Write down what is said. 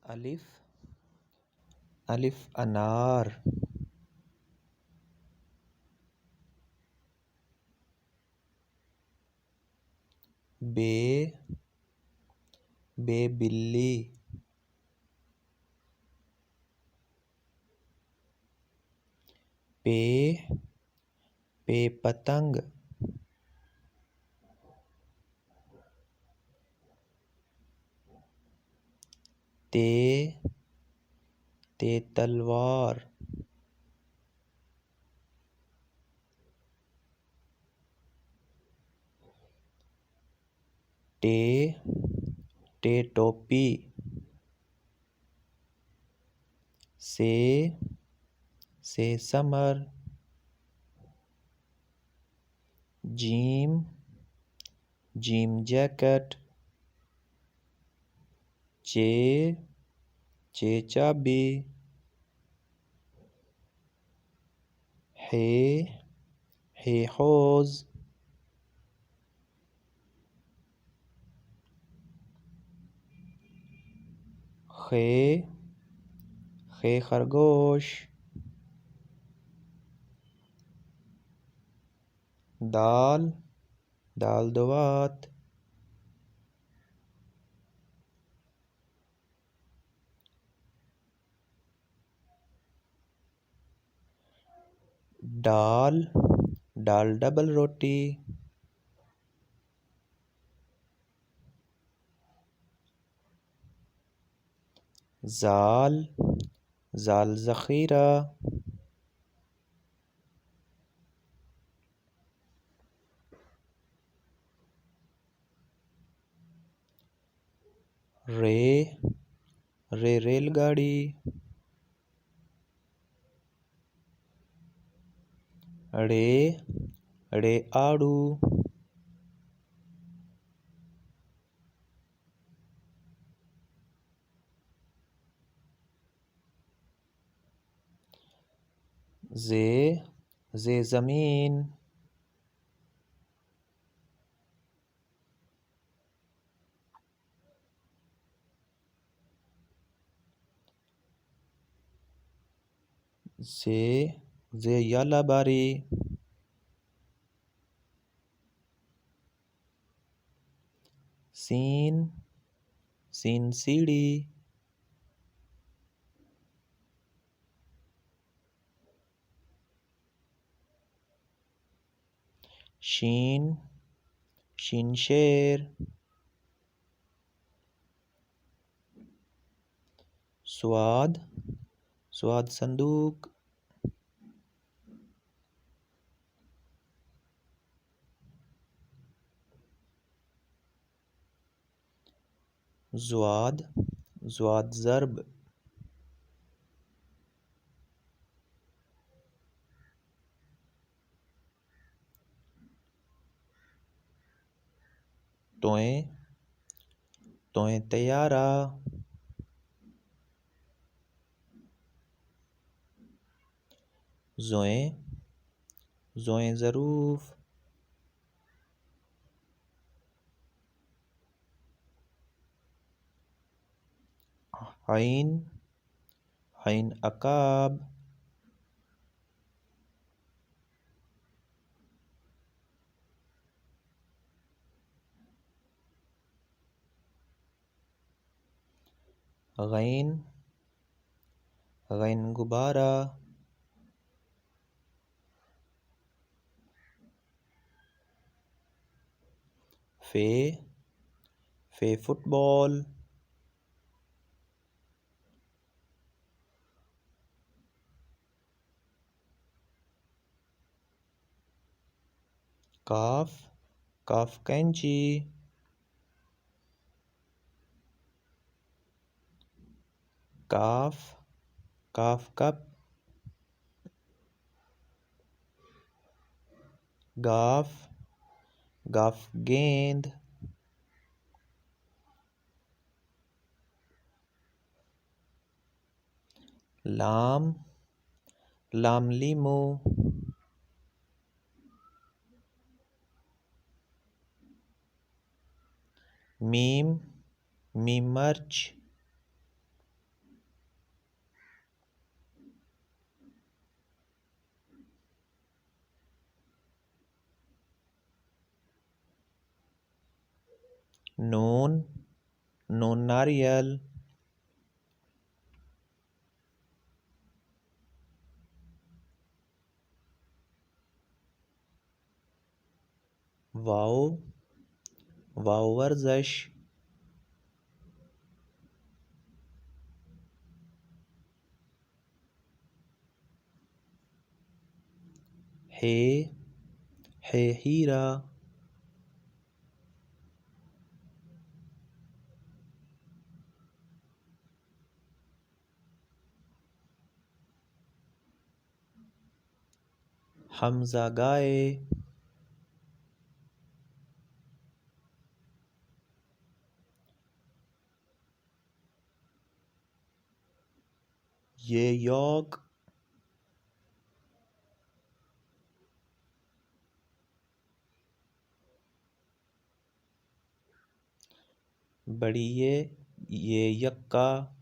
अलिफ अलिफ अनार। बे बिल्ली। पे पतंग। ते तलवार। टे टोपी। से समर। Gym jacket. चे चाबी। हे हौज। खे खरगोश। दाल दुआत। डाल डबल रोटी। जाल ज़ख़ीरा। रेलगाड़ी। अड़े आड़ू। जे ज़मीन। जे यालाबारी। सीन सीढ़ी। शीन शेर। स्वाद संदूक। ज़्वाद ज़रब। तोएं तैयारा। ज़ोएं ज़रूफ। हईन अकाब। गैन गुब्बारा। फे फुटबॉल। काफ कैंची। काफ कप। गाफ गेंद। लाम लीमू। मीम मिर्च। नून, नून नारियल। वाव, वाव वर्जश। हे, हे हीरा। हमजा गाय। ये यॉक। बड़ी ये यक्का।